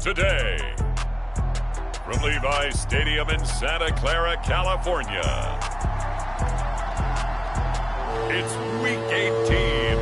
today. From Levi's Stadium in Santa Clara, California, it's Week 18.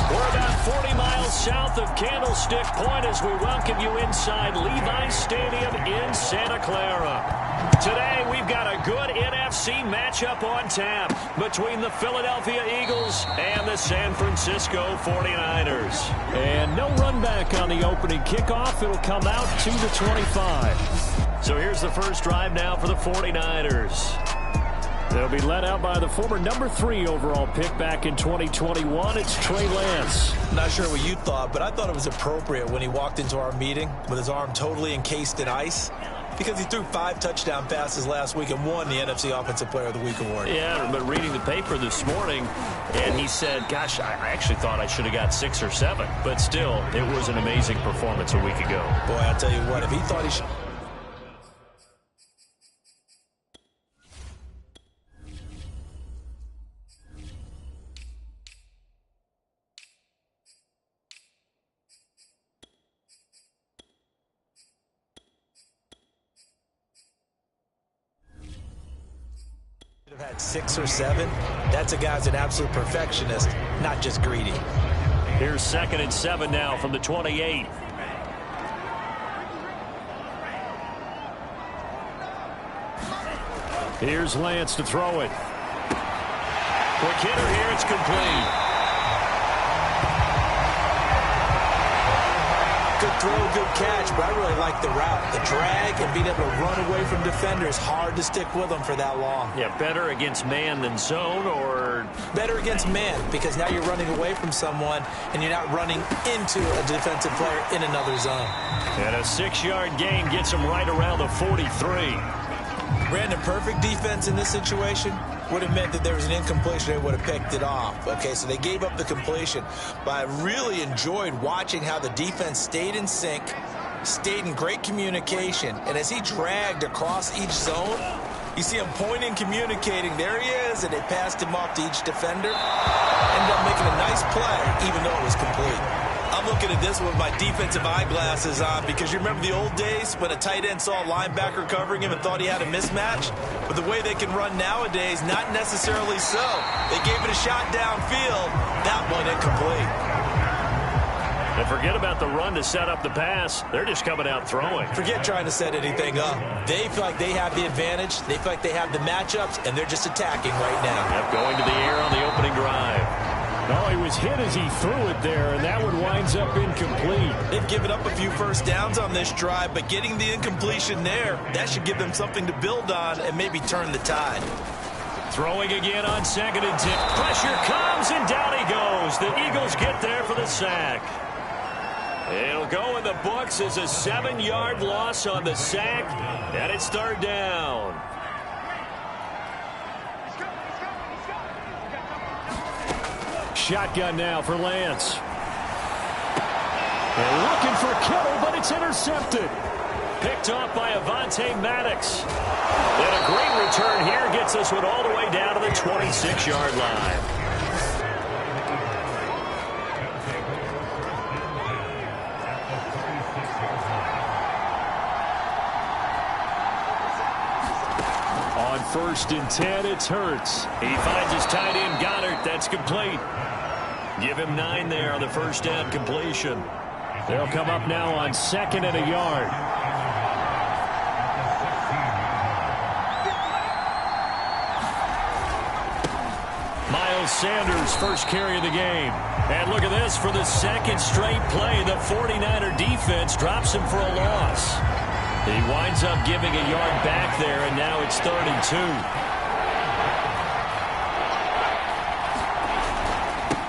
We're about 40 miles south of Candlestick Point as we welcome you inside Levi's Stadium in Santa Clara. Today, we've got a good NFC matchup on tap between the Philadelphia Eagles and the San Francisco 49ers. And no run back on the opening kickoff. It'll come out to the 25. So here's the first drive now for the 49ers. They'll be led out by the former number 3 overall pick back in 2021. It's Trey Lance. Not sure what you thought, but I thought it was appropriate when he walked into our meeting with his arm totally encased in ice, because he threw 5 touchdown passes last week and won the NFC Offensive Player of the Week award. Yeah, but reading the paper this morning, and he said, gosh, I actually thought I should have got 6 or 7. But still, it was an amazing performance a week ago. Boy, I'll tell you what, if he thought he should... have had 6 or 7, that's a guy's an absolute perfectionist, not just greedy. Here's 2nd and 7 now from the 28. Here's Lance to throw it. Quick hitter here, it's complete. Good throw, good catch, but I really like the route. The drag and being able to run away from defenders, hard to stick with them for that long. Yeah, better against man than zone, or... Better against man, because now you're running away from someone and you're not running into a defensive player in another zone. And a 6-yard gain gets him right around the 43. Brandon, perfect defense in this situation would have meant that there was an incompletion. They would have picked it off. Okay, so they gave up the completion. But I really enjoyed watching how the defense stayed in sync, stayed in great communication. And as he dragged across each zone, you see him pointing, communicating. There he is, and they passed him off to each defender. Ended up making a nice play, even though it was complete. I'm looking at this with my defensive eyeglasses on, because you remember the old days when a tight end saw a linebacker covering him and thought he had a mismatch? But the way they can run nowadays, not necessarily so. They gave it a shot downfield. That one incomplete. And forget about the run to set up the pass. They're just coming out throwing. Forget trying to set anything up. They feel like they have the advantage. They feel like they have the matchups, and they're just attacking right now. Yep, going to the air on the opening drive. No, he was hit as he threw it there, and that one winds up incomplete. They've given up a few first downs on this drive, but getting the incompletion there, that should give them something to build on and maybe turn the tide. Throwing again on 2nd and 10. Pressure comes, and down he goes. The Eagles get there for the sack. It'll go in the books as a 7-yard loss on the sack, and it's 3rd down. Shotgun now for Lance. They're looking for Kittle, but it's intercepted. Picked off by Avonte Maddox. And a great return here gets this one all the way down to the 26-yard line. On 1st and 10, it's Hurts. He finds his tight end, Goddard. That's complete. Give him 9 there on the first down completion. They'll come up now on 2nd and a yard. Miles Sanders, first carry of the game. And look at this, for the 2nd straight play, the 49er defense drops him for a loss. He winds up giving a yard back there, and now it's 3rd and 2.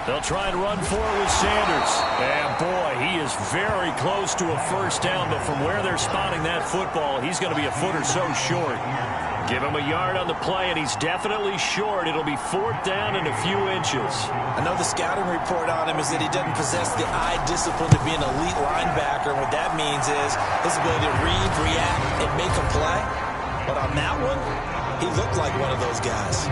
They'll try and run forward with Sanders. And, boy, he is very close to a first down, but from where they're spotting that football, he's going to be a foot or so short. Give him a yard on the play, and he's definitely short. It'll be 4th down and a few inches. I know the scouting report on him is that he doesn't possess the eye discipline to be an elite linebacker. And what that means is his ability to read, react, and make a play. But on that one, he looked like one of those guys.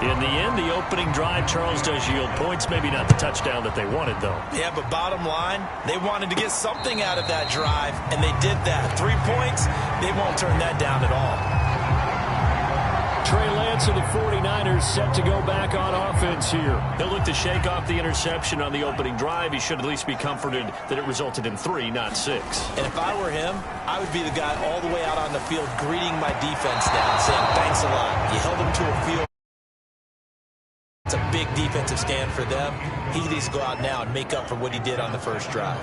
In the end, the opening drive, Charles, does yield points. Maybe not the touchdown that they wanted, though. Yeah, but bottom line, they wanted to get something out of that drive, and they did that. 3 points, they won't turn that down at all. Trey Lance of the 49ers set to go back on offense here. He'll look to shake off the interception on the opening drive. He should at least be comforted that it resulted in 3, not 6. And if I were him, I would be the guy all the way out on the field greeting my defense down, saying, thanks a lot. You held them to a field. It's a big defensive stand for them. He needs to go out now and make up for what he did on the first drive.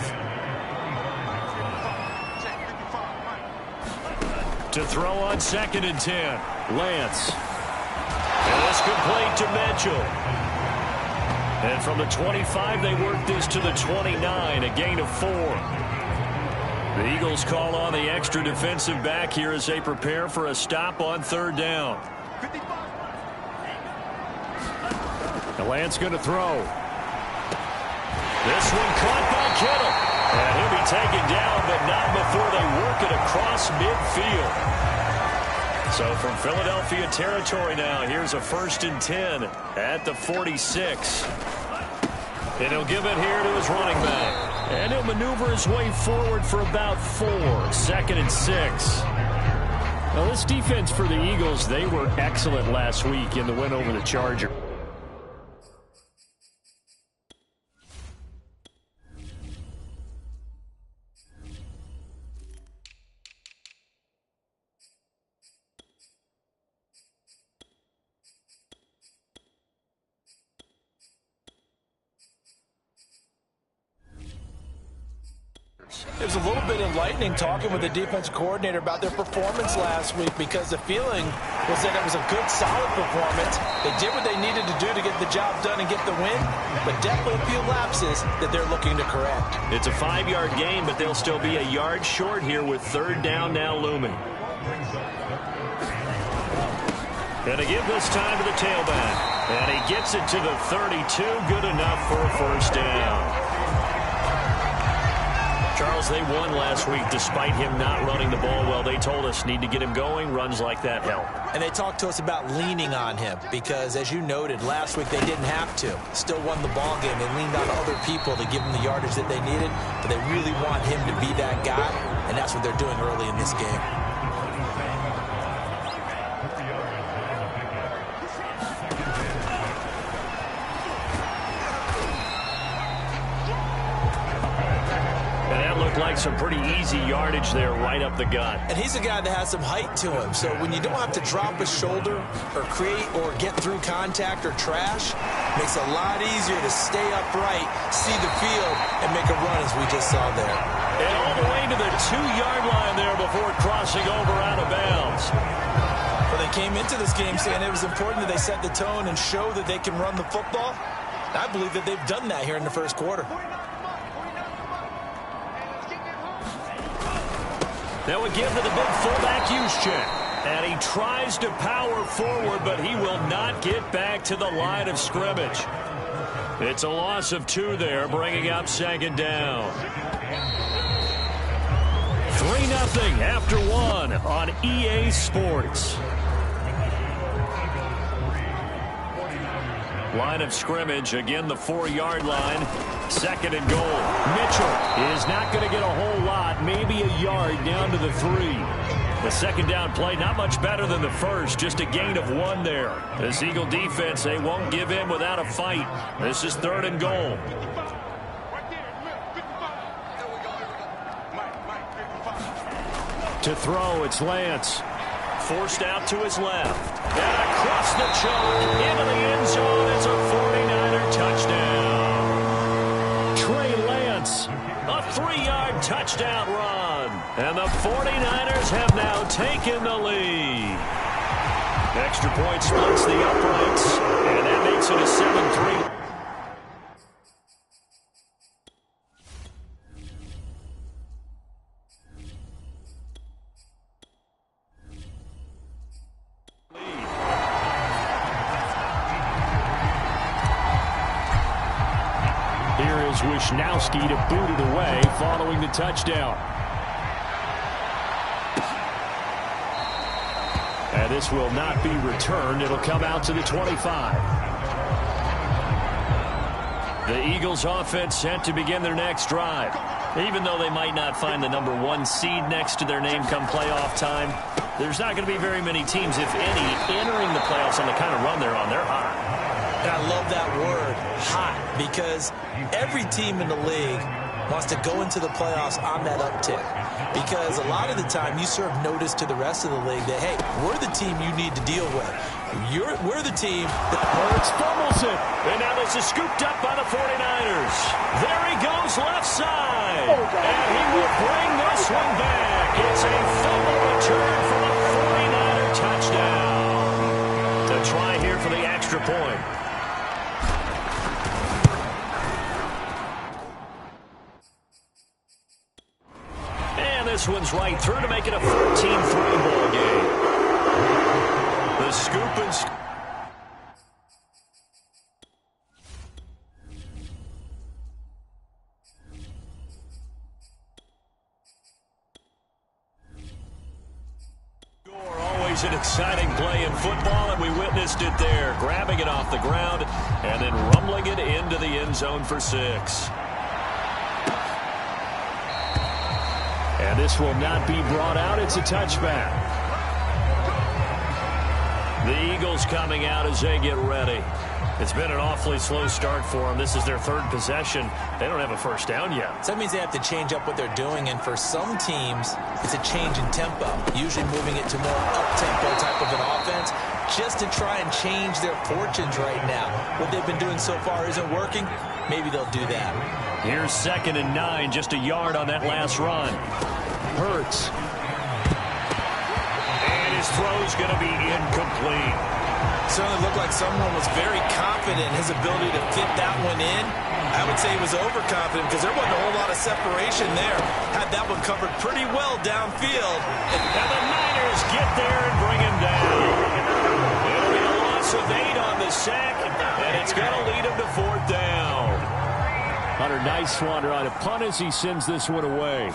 To throw on 2nd and 10. Lance. And it's complete to Mitchell. And from the 25, they work this to the 29, a gain of 4. The Eagles call on the extra defensive back here as they prepare for a stop on 3rd down. And Lance going to throw. This one caught by Kittle. And he'll be taken down, but not before they work it across midfield. So from Philadelphia territory now, here's a 1st and 10 at the 46. And he'll give it here to his running back. And he'll maneuver his way forward for about 4. 2nd and 6. Now this defense for the Eagles, they were excellent last week in the win over the Chargers. It was a little bit enlightening talking with the defense coordinator about their performance last week, because the feeling was that it was a good, solid performance. They did what they needed to do to get the job done and get the win, but definitely a few lapses that they're looking to correct. It's a 5-yard gain, but they'll still be a yard short here with 3rd down now looming. Gonna give this time to the tailback, and he gets it to the 32, good enough for a 1st down. Charles, they won last week despite him not running the ball well. They told us need to get him going. Runs like that help. And they talked to us about leaning on him because, as you noted, last week they didn't have to. Still won the ball game. They leaned on other people to give them the yardage that they needed, but they really want him to be that guy, and that's what they're doing early in this game. Like some pretty easy yardage there right up the gut. And he's a guy that has some height to him, so when you don't have to drop a shoulder or create or get through contact or trash, makes it a lot easier to stay upright, see the field, and make a run as we just saw there. And all the way to the 2-yard line there before crossing over out of bounds. Well, they came into this game saying it was important that they set the tone and show that they can run the football. I believe that they've done that here in the first quarter. That would give to the big fullback Juszczyk. And he tries to power forward, but he will not get back to the line of scrimmage. It's a loss of 2 there, bringing up 2nd down. 3-0 after 1 on EA Sports. Line of scrimmage, again the 4-yard line. 2nd and goal. Mitchell is not going to get a whole lot, maybe a yard down to the 3. The 2nd down play, not much better than the first, just a gain of 1 there. This Eagle defense, they won't give in without a fight. This is 3rd and goal. To throw, it's Lance. Forced out to his left. And across the choke into the end zone. It's a 49er touchdown. Trey Lance, a 3-yard touchdown run. And the 49ers have now taken the lead. Extra point splits the uprights. And that makes it a 7-3. Wishnowski to boot it away following the touchdown. And this will not be returned. It'll come out to the 25. The Eagles offense set to begin their next drive. Even though they might not find the #1 seed next to their name come playoff time, there's not going to be very many teams, if any, entering the playoffs on the kind of run they're on. They're hot. And I love that word, hot, because every team in the league wants to go into the playoffs on that uptick. Because a lot of the time you serve notice to the rest of the league that, hey, we're the team you need to deal with. We're the team that Hurts fumbles it. And now this is scooped up by the 49ers. There he goes left side. And he will bring this one back. It's a fumble return for a 49er touchdown. To try here for the extra point. This one's right through to make it a 14-3 ball game. The scoop and score. Always an exciting play in football, and we witnessed it there. Grabbing it off the ground and then rumbling it into the end zone for 6. And this will not be brought out. It's a touchback. The Eagles coming out as they get ready. It's been an awfully slow start for them. This is their 3rd possession. They don't have a first down yet. So that means they have to change up what they're doing. And for some teams, it's a change in tempo. Usually moving it to more up-tempo type of an offense just to try and change their fortunes right now. What they've been doing so far isn't working. Maybe they'll do that. Here's 2nd and 9, just a yard on that last run. Hurts. And his throw's going to be incomplete. Certainly looked like someone was very confident in his ability to fit that one in. I would say he was overconfident because there wasn't a whole lot of separation there. Had that one covered pretty well downfield. And the Niners get there and bring him down. It'll be a loss of 8 on the sack, and it's going to lead him to 4th down. Hunter, nice one on a punt as he sends this one away.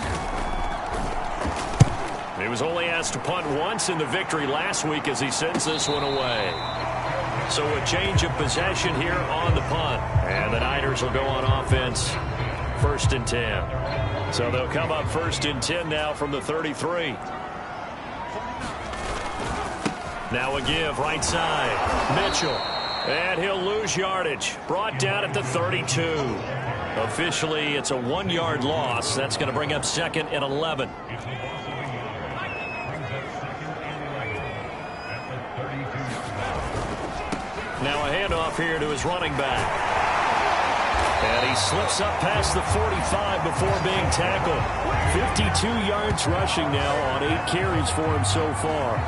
He was only asked to punt once in the victory last week as he sends this one away. So a change of possession here on the punt. And the Niners will go on offense 1st and 10. So they'll come up 1st and 10 now from the 33. Now a give right side. Mitchell. And he'll lose yardage. Brought down at the 32. Officially, it's a 1-yard loss. That's going to bring up 2nd and 11. Now a handoff here to his running back. And he slips up past the 45 before being tackled. 52 yards rushing now on 8 carries for him so far.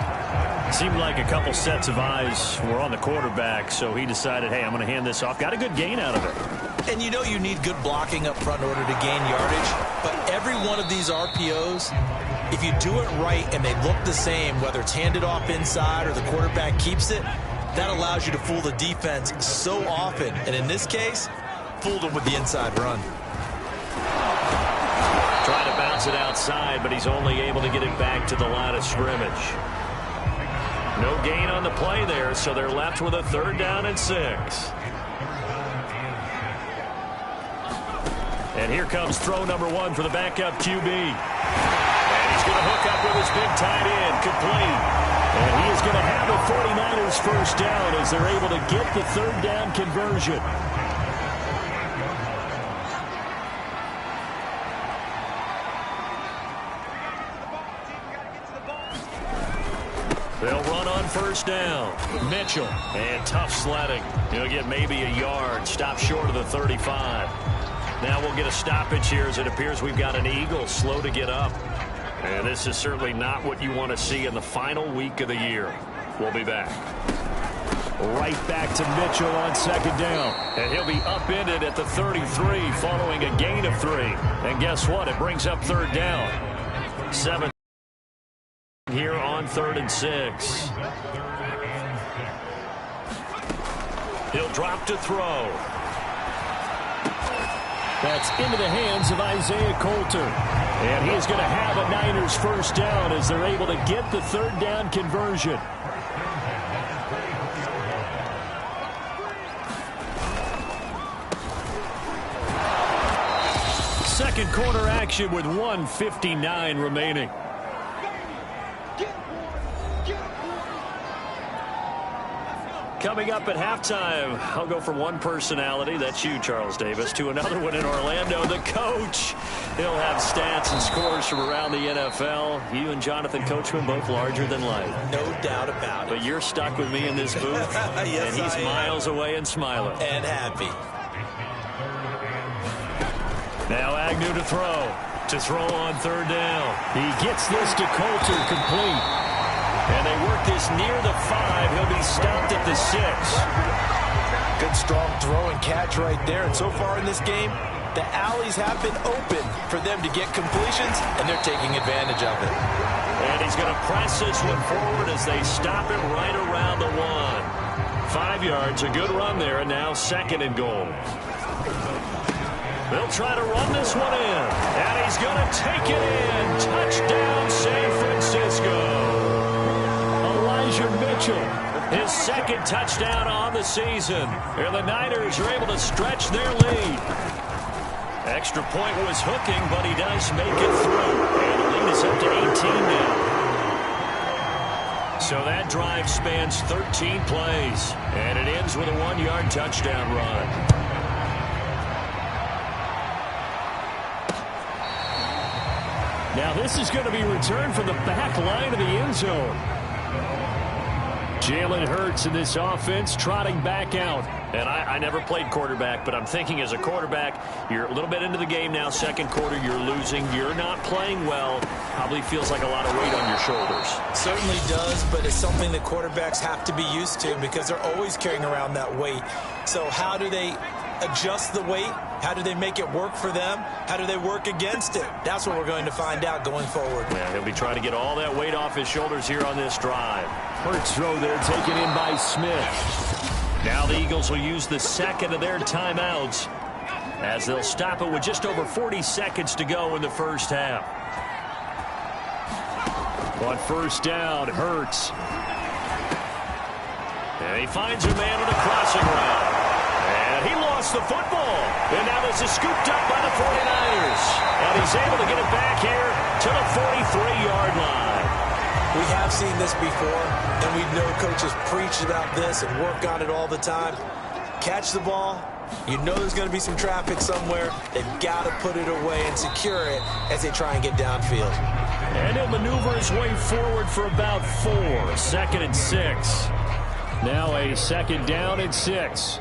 Seemed like a couple sets of eyes were on the quarterback, so he decided, hey, I'm going to hand this off. Got a good gain out of it. And you know you need good blocking up front in order to gain yardage. But every one of these RPOs, if you do it right and they look the same, whether it's handed off inside or the quarterback keeps it, that allows you to fool the defense so often. And in this case, fooled him with the inside run. Trying to bounce it outside, but he's only able to get it back to the line of scrimmage. No gain on the play there, so they're left with a 3rd down and 6. And here comes throw number 1 for the backup QB. And he's going to hook up with his big tight end, complete. And he is going to have the 49ers 1st down as they're able to get the 3rd down conversion. They'll run on 1st down. Mitchell. And tough sledding. He'll get maybe a yard. Stop short of the 35. Now we'll get a stoppage here as it appears we've got an Eagle slow to get up. And this is certainly not what you want to see in the final week of the year. We'll be back. Right back to Mitchell on 2nd down. And he'll be upended at the 33 following a gain of 3. And guess what? It brings up 3rd down. 7 here on 3rd and 6. He'll drop to throw. That's into the hands of Isaiah Coulter. And he's going to have a Niners 1st down as they're able to get the 3rd down conversion. Second quarter action with 1:59 remaining. Coming up at halftime, I'll go from one personality, that's you, Charles Davis, to another one in Orlando, the coach. He'll have stats and scores from around the NFL. You and Jonathan Coachman both larger than life. No doubt about it. But you're stuck with me in this booth, yes, and he's miles away and smiling. And happy. Now Agnew to throw on third down. He gets this to Coulter, complete. And they work this near the 5. He'll be stopped at the 6. Good strong throw and catch right there. And so far in this game, the alleys have been open for them to get completions, and they're taking advantage of it. And he's going to press this one forward as they stop him right around the 1. 5 yards, a good run there, and now second and goal. They'll try to run this one in. And he's going to take it in. Touchdown, San Francisco. Mitchell, his second touchdown on the season. And the Niners are able to stretch their lead. Extra point was hooking, but he does make it through. And the lead is up to 18 now. So that drive spans 13 plays. And it ends with a 1-yard touchdown run. Now this is going to be returned from the back line of the end zone. Jalen Hurts in this offense trotting back out. And I never played quarterback, but I'm thinking as a quarterback, you're a little bit into the game now. Second quarter, you're losing. You're not playing well. Probably feels like a lot of weight on your shoulders. Certainly does, but it's something that quarterbacks have to be used to because they're always carrying around that weight. So how do they adjust the weight? How do they make it work for them? How do they work against it? That's what we're going to find out going forward. Yeah, he'll be trying to get all that weight off his shoulders here on this drive. Hurts throw there taken in by Smith. Now the Eagles will use the second of their timeouts as they'll stop it with just over 40 seconds to go in the first half. On first down, Hurts. And he finds a man on the crossing route. And he lost the football. And now this is scooped up by the 49ers. And he's able to get it back here to the 43-yard line. We have seen this before, and we know coaches preach about this and work on it all the time. Catch the ball. You know there's going to be some traffic somewhere. They've got to put it away and secure it as they try and get downfield. And he'll maneuver his way forward for about 4. 2nd and 6. Now a second down and 6.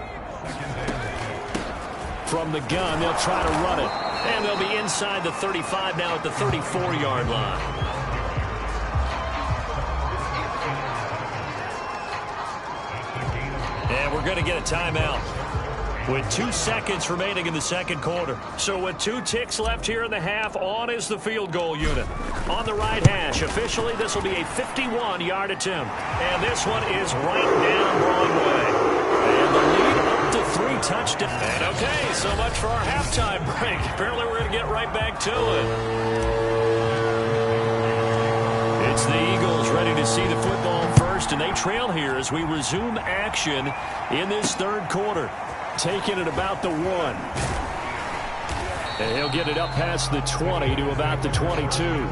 From the gun, they'll try to run it. And they'll be inside the 35 now at the 34-yard line. And we're going to get a timeout with 2 seconds remaining in the second quarter. So with 2 ticks left here in the half, on is the field goal unit. On the right hash, officially this will be a 51-yard attempt. And this one is right down Broadway. And the lead up to 3 touchdowns. And okay, so much for our halftime break. Apparently we're going to get right back to it. It's the Eagles ready to see the football first, and they trail here as we resume action in this third quarter. Taking it about the 1. And he'll get it up past the 20 to about the 22.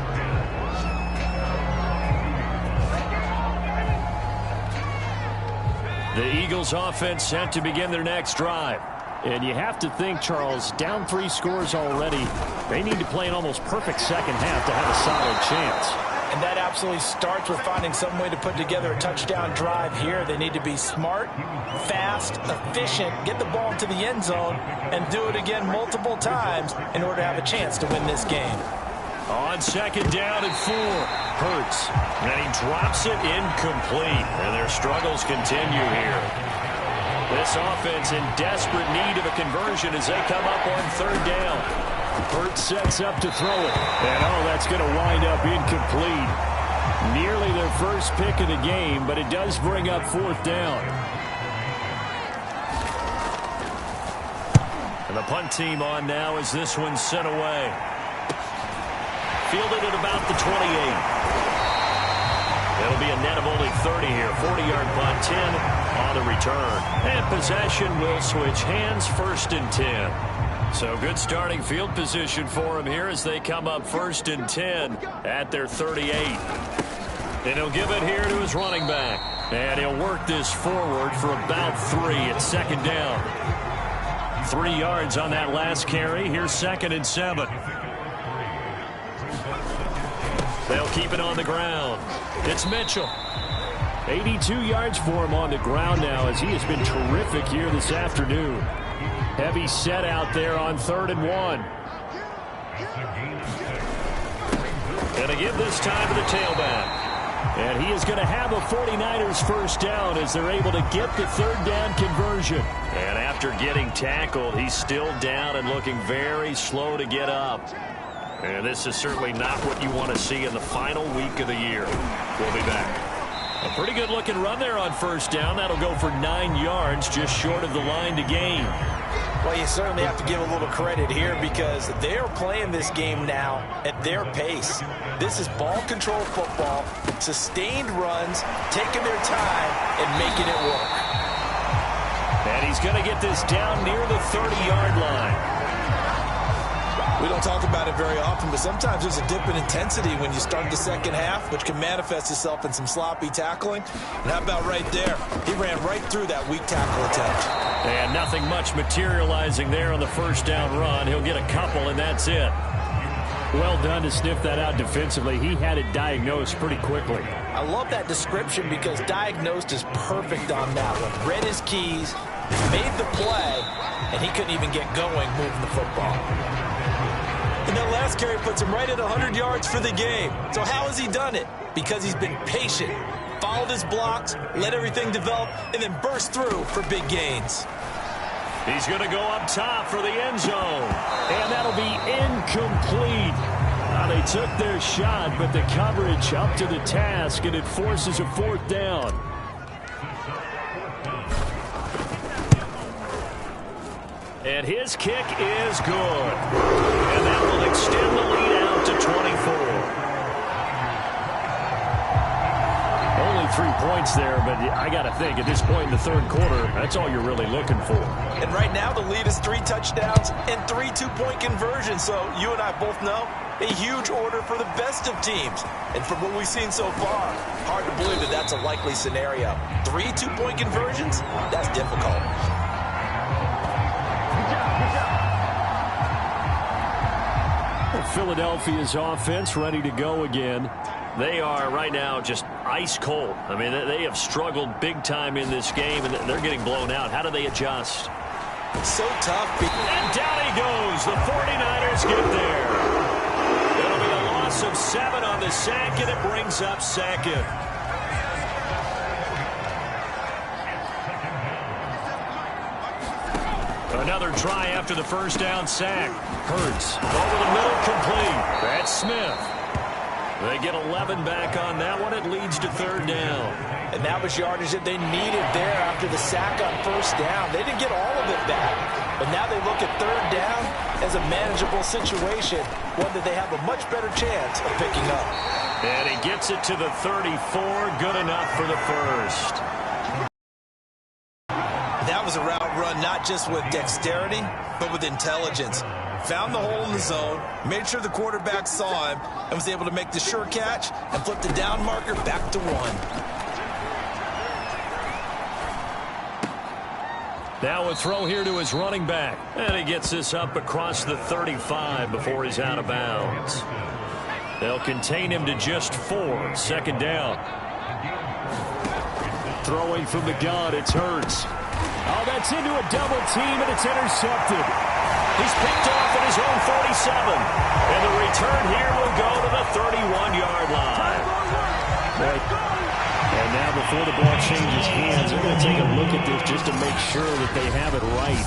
The Eagles offense set to begin their next drive. And you have to think, Charles, down 3 scores already. They need to play an almost perfect second half to have a solid chance. And that absolutely starts with finding some way to put together a touchdown drive here. They need to be smart, fast, efficient, get the ball into the end zone, and do it again multiple times in order to have a chance to win this game. On second down and 4, Hurts. And he drops it incomplete. And their struggles continue here. This offense in desperate need of a conversion as they come up on third down. Hurts sets up to throw it. And that's going to wind up incomplete. Nearly their first pick of the game, but it does bring up 4th down. And the punt team on now as this one's sent away. Fielded at about the 28. It'll be a net of only 30 here. 40-yard punt, 10 on the return. And possession will switch hands, 1st and 10. So good starting field position for him here as they come up 1st and 10 at their 38. And he'll give it here to his running back. And he'll work this forward for about 3 at 2nd down. 3 yards on that last carry. Here's 2nd and 7. They'll keep it on the ground. It's Mitchell. 82 yards for him on the ground now as he has been terrific here this afternoon. Heavy set out there on 3rd and 1. And to give this time to the tailback. And he is going to have a 49ers first down as they're able to get the 3rd down conversion. And after getting tackled, he's still down and looking very slow to get up. And this is certainly not what you want to see in the final week of the year. We'll be back. A pretty good looking run there on 1st down. That'll go for 9 yards, just short of the line to gain. Well, you certainly have to give a little credit here because they're playing this game now at their pace. This is ball control football, sustained runs, taking their time and making it work. And he's going to get this down near the 30-yard line. We don't talk about it very often, but sometimes there's a dip in intensity when you start the second half, which can manifest itself in some sloppy tackling. And how about right there? He ran right through that weak tackle attempt. And nothing much materializing there on the 1st down run. He'll get a couple, and that's it. Well done to sniff that out defensively. He had it diagnosed pretty quickly. I love that description because diagnosed is perfect on that one. Read his keys, made the play, and he couldn't even get going moving the football. And that last carry puts him right at 100 yards for the game. So how has he done it? Because he's been patient, followed his blocks, let everything develop, and then burst through for big gains. He's going to go up top for the end zone. And that'll be incomplete. They took their shot, but the coverage up to the task, and it forces a 4th down. And his kick is good. And that will extend the lead out to 24. Only 3 points there, but I got to think at this point in the 3rd quarter, that's all you're really looking for. And right now the lead is 3 touchdowns and 3 two-point conversions. So you and I both know a huge order for the best of teams. And from what we've seen so far, hard to believe that that's a likely scenario. 3 two-point conversions? That's difficult. Philadelphia's offense ready to go again. They are right now just ice cold. I mean, they have struggled big time in this game, and they're getting blown out. How do they adjust? So tough. And down he goes. The 49ers get there. It'll be a loss of 7 on the sack, and it brings up 2nd. Another try after the 1st down sack. Hurts over the middle, complete. That's Smith. They get 11 back on that one. It leads to 3rd down. And that was yardage that they needed there after the sack on 1st down. They didn't get all of it back, but now they look at 3rd down as a manageable situation, one that they have a much better chance of picking up. And he gets it to the 34. Good enough for the 1st. That was a route run not just with dexterity, but with intelligence. Found the hole in the zone, made sure the quarterback saw him, and was able to make the sure catch and flip the down marker back to 1. Now a throw here to his running back. And he gets this up across the 35 before he's out of bounds. They'll contain him to just 4. 2nd down. Throwing from the gun, it's Hurts. Oh, that's into a double team, and it's intercepted. He's picked off at his own 47. And the return here will go to the 31-yard line. And now before the ball changes hands, they're going to take a look at this just to make sure that they have it right.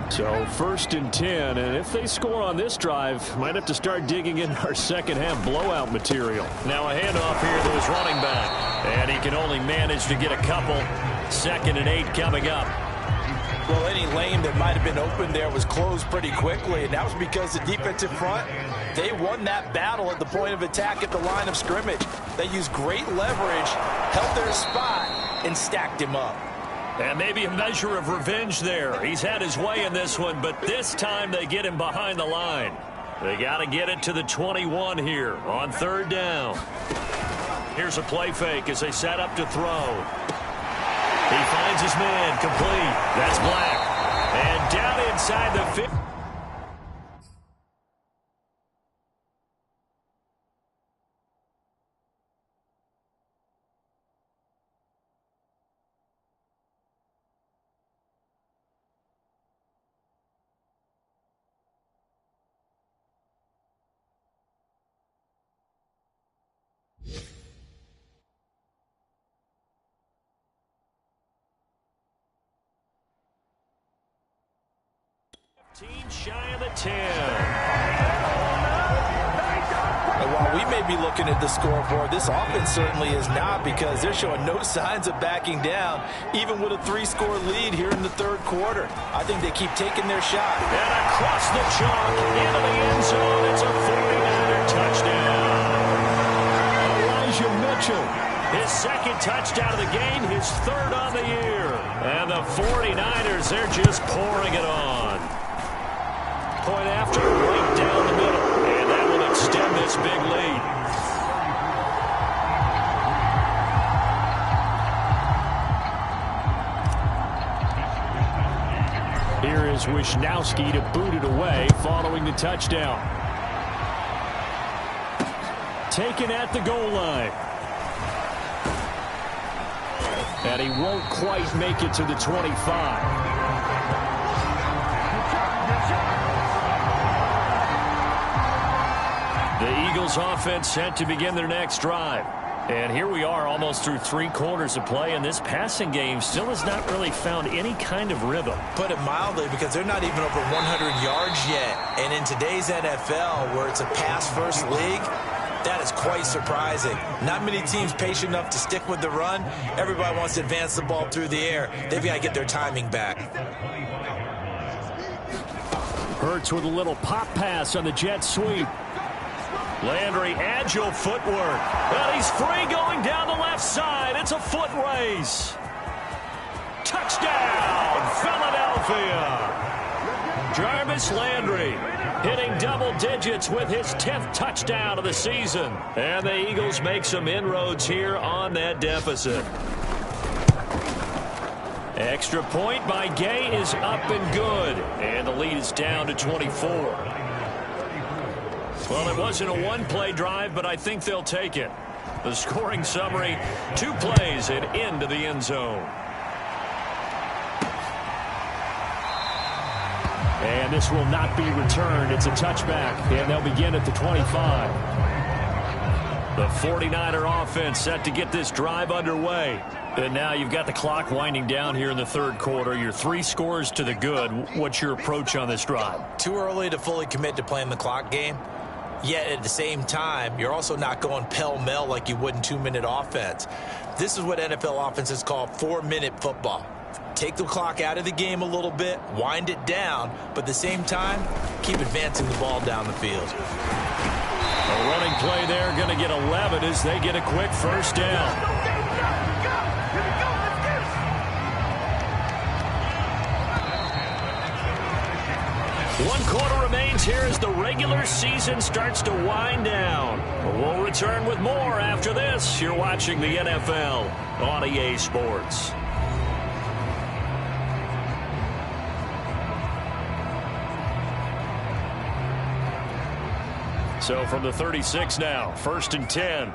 So 1st and 10, and if they score on this drive, might have to start digging in our second half blowout material. Now a handoff here to his running back, and he can only manage to get a couple. 2nd and 8 coming up. Well, any lane that might have been open there was closed pretty quickly, and that was because the defensive front, they won that battle at the point of attack at the line of scrimmage. They used great leverage, held their spot, and stacked him up. And maybe a measure of revenge there. He's had his way in this one, but this time they get him behind the line. They got to get it to the 21 here on 3rd down. Here's a play fake as they set up to throw. He finds his man, complete. That's Black. And down inside the 50. Shy of the 10. And while we may be looking at the scoreboard, this offense certainly is not, because they're showing no signs of backing down, even with a 3-score lead here in the 3rd quarter. I think they keep taking their shot. And across the chalk into the end zone. It's a 49er touchdown. Elijah Mitchell, his 2nd touchdown of the game, his 3rd on the year. And the 49ers, they're just pouring it on. Point after, right down the middle. And that will extend this big lead. Here is Wisnowski to boot it away following the touchdown. Taken at the goal line. And he won't quite make it to the 25. The Eagles offense set to begin their next drive. And here we are almost through 3 quarters of play, and this passing game still has not really found any kind of rhythm. Put it mildly, because they're not even over 100 yards yet. And in today's NFL, where it's a pass-first league, that is quite surprising. Not many teams patient enough to stick with the run. Everybody wants to advance the ball through the air. They've got to get their timing back. Hurts with a little pop pass on the jet sweep. Landry, agile footwork. And he's free going down the left side. It's a foot race. Touchdown, Philadelphia. Jarvis Landry hitting double digits with his 10th touchdown of the season. And the Eagles make some inroads here on that deficit. Extra point by Gay is up and good. And the lead is down to 24. Well, it wasn't a one-play drive, but I think they'll take it. The scoring summary, 2 plays and into the end zone. And this will not be returned. It's a touchback, and they'll begin at the 25. The 49er offense set to get this drive underway. And now you've got the clock winding down here in the 3rd quarter. You're 3 scores to the good. What's your approach on this drive? Too early to fully commit to playing the clock game. Yet at the same time, you're also not going pell-mell like you would in 2-minute offense. This is what NFL offenses call 4-minute football. Take the clock out of the game a little bit, wind it down, but at the same time, keep advancing the ball down the field. A running play there, going to get 11 as they get a quick 1st down. One quarter remains here as the regular season starts to wind down. We'll return with more after this. You're watching the NFL on EA Sports. So from the 36 now, 1st and 10.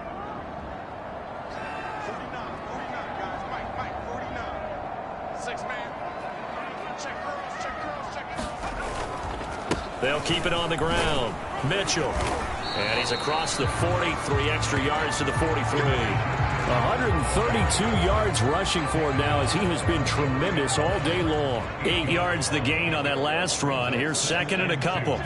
They'll keep it on the ground. Mitchell. And he's across the 40, 3 extra yards to the 43. 132 yards rushing for him now as he has been tremendous all day long. 8 yards the gain on that last run. Here's second and a couple.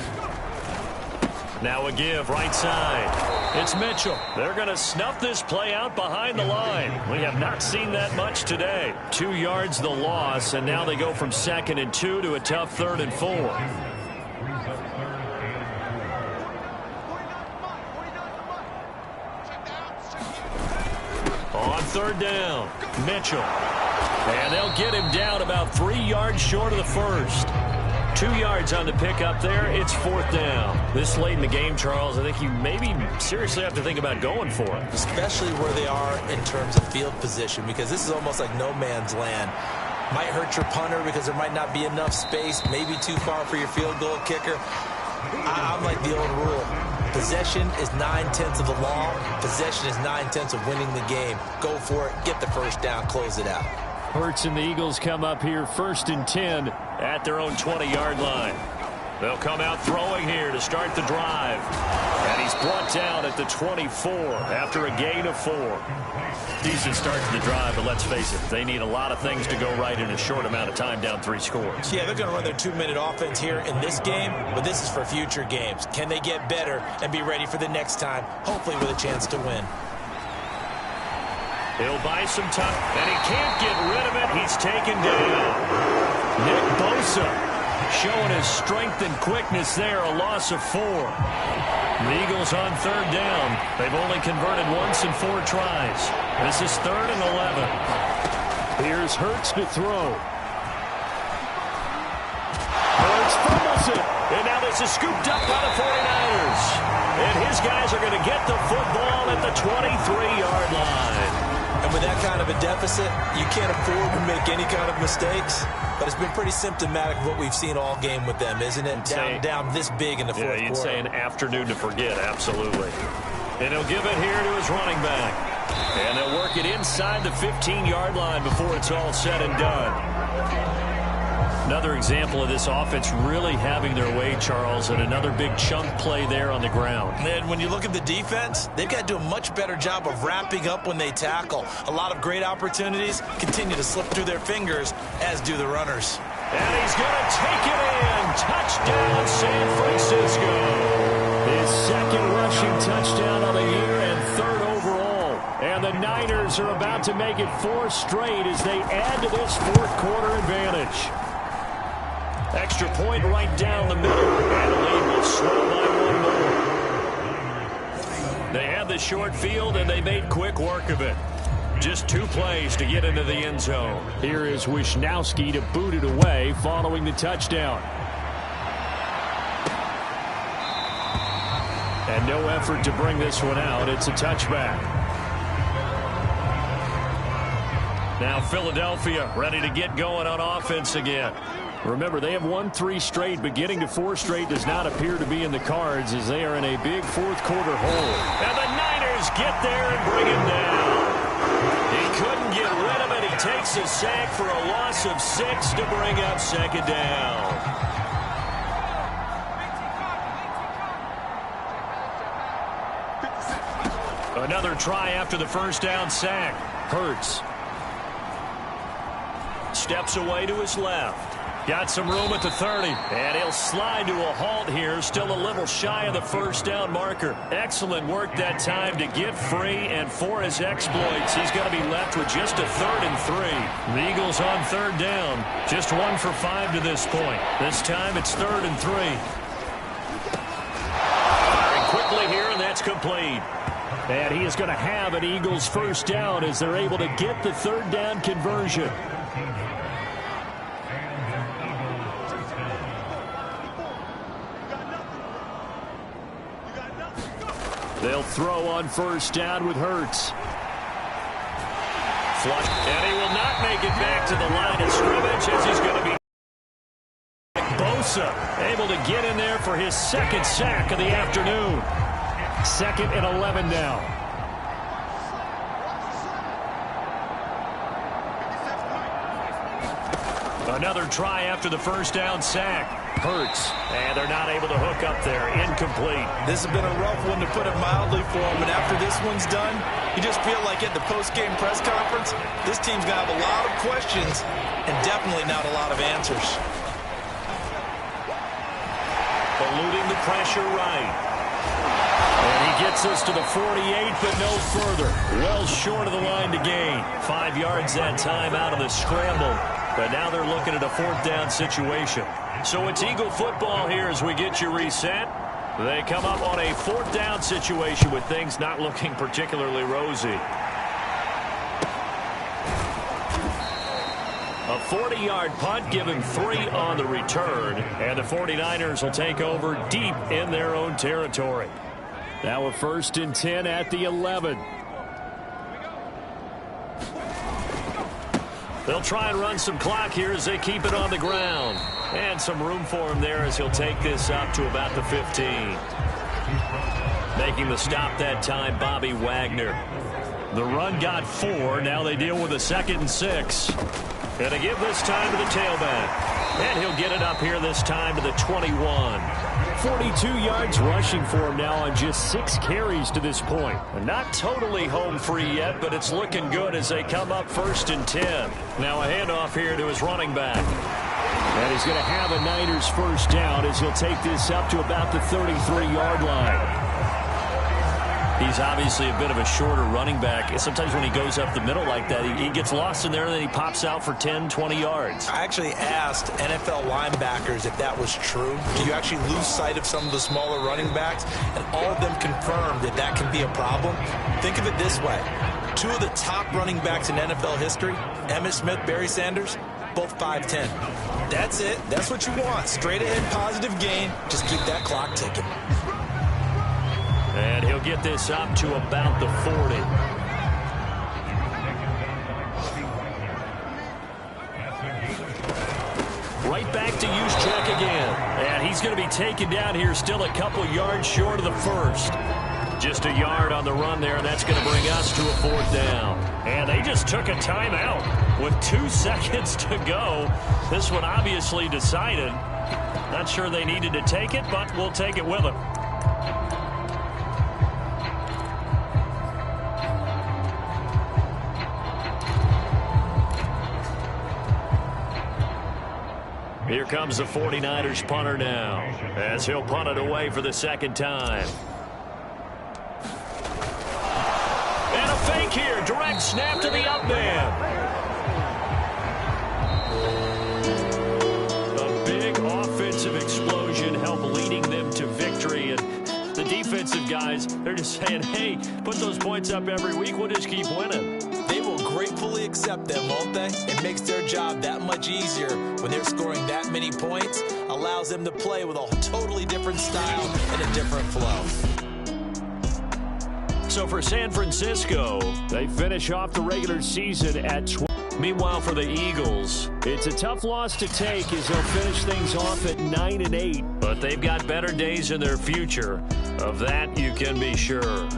Now a give right side. It's Mitchell. They're going to snuff this play out behind the line. We have not seen that much today. 2 yards the loss, and now they go from 2nd and 2 to a tough 3rd and 4. On 3rd down, Mitchell. And they'll get him down about 3 yards short of the first. 2 yards on the pickup there. It's 4th down. This late in the game, Charles, I think you maybe seriously have to think about going for it. Especially where they are in terms of field position, because this is almost like no man's land. Might hurt your punter because there might not be enough space, maybe too far for your field goal kicker. I'm like the old rule. Possession is 9/10 of the law. Possession is 9/10 of winning the game. Go for it. Get the first down. Close it out. Hurts and the Eagles come up here 1st and 10 at their own 20-yard line. They'll come out throwing here to start the drive. And he's brought down at the 24 after a gain of 4. Decent start to the drive, but let's face it, they need a lot of things to go right in a short amount of time, down 3 scores. Yeah, they're going to run their 2-minute offense here in this game, but this is for future games. Can they get better and be ready for the next time, hopefully with a chance to win? He'll buy some time, and he can't get rid of it. He's taken down. Nick Bosa showing his strength and quickness there, a loss of 4. The Eagles on 3rd down. They've only converted once in 4 tries. This is 3rd and 11. Here's Hurts to throw. Hurts fumbles it. And now this is scooped up by the 49ers. And his guys are going to get the football at the 23-yard line. And with that kind of a deficit, you can't afford to make any kind of mistakes. But it's been pretty symptomatic of what we've seen all game with them, isn't it? Down this big in the fourth quarter. Yeah, you'd say an afternoon to forget, absolutely. And he'll give it here to his running back. And they'll work it inside the 15-yard line before it's all said and done. Another example of this offense really having their way, Charles, and another big chunk play there on the ground. And when you look at the defense, they've got to do a much better job of wrapping up when they tackle. A lot of great opportunities continue to slip through their fingers, as do the runners. And he's going to take it in. Touchdown, San Francisco. His 2nd rushing touchdown of the year and 3rd overall. And the Niners are about to make it 4 straight as they add to this 4th quarter advantage. Extra point right down the middle. And the lead will slow by 1 more. They had the short field, and they made quick work of it. Just 2 plays to get into the end zone. Here is Wisnowski to boot it away following the touchdown. And no effort to bring this one out. It's a touchback. Now Philadelphia ready to get going on offense again. Remember, they have won 3 straight, but getting to 4 straight does not appear to be in the cards as they are in a big 4th quarter hole. And the Niners get there and bring him down. He couldn't get rid of it. He takes a sack for a loss of 6 to bring up 2nd down. Another try after the 1st down sack. Hurts steps away to his left. Got some room at the 30, and he'll slide to a halt here, still a little shy of the 1st down marker. Excellent work that time to get free, and for his exploits, he's going to be left with just a 3rd and 3. The Eagles on 3rd down, just 1 for 5 to this point. This time it's 3rd and 3. Firing quickly here, and that's complete. And he is going to have an Eagles 1st down as they're able to get the 3rd down conversion. They'll throw on 1st down with Hurts. Flush, and he will not make it back to the line of scrimmage as he's going to be. Bosa able to get in there for his 2nd sack of the afternoon. 2nd and 11 now. Another try after the first down sack. Hurts. And they're not able to hook up there. Incomplete. This has been a rough one, to put it mildly, for them. And after this one's done, you just feel like at the post-game press conference, this team's going to have a lot of questions and definitely not a lot of answers. Eluding the pressure right. And he gets us to the 48, but no further. Well short of the line to gain. 5 yards that time out of the scramble. But now they're looking at a 4th down situation. So it's Eagle football here as we get you reset. They come up on a 4th down situation with things not looking particularly rosy. A 40-yard punt, give him 3 on the return. And the 49ers will take over deep in their own territory. Now a 1st and 10 at the 11. They'll try and run some clock here as they keep it on the ground. And some room for him there as he'll take this up to about the 15. Making the stop that time, Bobby Wagner. The run got 4. Now they deal with a 2nd and 6. And they give this time to the tailback. And he'll get it up here this time to the 21. 42 yards rushing for him now on just 6 carries to this point. Not totally home free yet, but it's looking good as they come up 1st and 10. Now a handoff here to his running back. And he's going to have a Niners 1st down as he'll take this up to about the 33-yard line. He's obviously a bit of a shorter running back. Sometimes when he goes up the middle like that, he gets lost in there and then he pops out for 10, 20 yards. I actually asked NFL linebackers if that was true. Do you actually lose sight of some of the smaller running backs? And all of them confirmed that that can be a problem. Think of it this way. 2 of the top running backs in NFL history, Emmitt Smith, Barry Sanders, both 5'10". That's it. That's what you want. Straight ahead positive gain. Just keep that clock ticking. And he'll get this up to about the 40. Right back to Juszczyk again. And he's going to be taken down here still a couple yards short of the 1st. Just a yard on the run there, and that's going to bring us to a 4th down. And they just took a timeout with 2 seconds to go. This one obviously decided. Not sure they needed to take it, but we'll take it with them. Here comes the 49ers punter now, as he'll punt it away for the 2nd time. And a fake here, direct snap to the up man. A big offensive explosion helped leading them to victory, and the defensive guys, they're just saying, hey, put those points up every week, we'll just keep winning. They will gratefully accept them, won't they? It makes their job that much easier when they're scoring that many points. Allows them to play with a totally different style and a different flow. So for San Francisco, they finish off the regular season at 20. Meanwhile, for the Eagles, it's a tough loss to take as they'll finish things off at 9-8. But they've got better days in their future. Of that, you can be sure.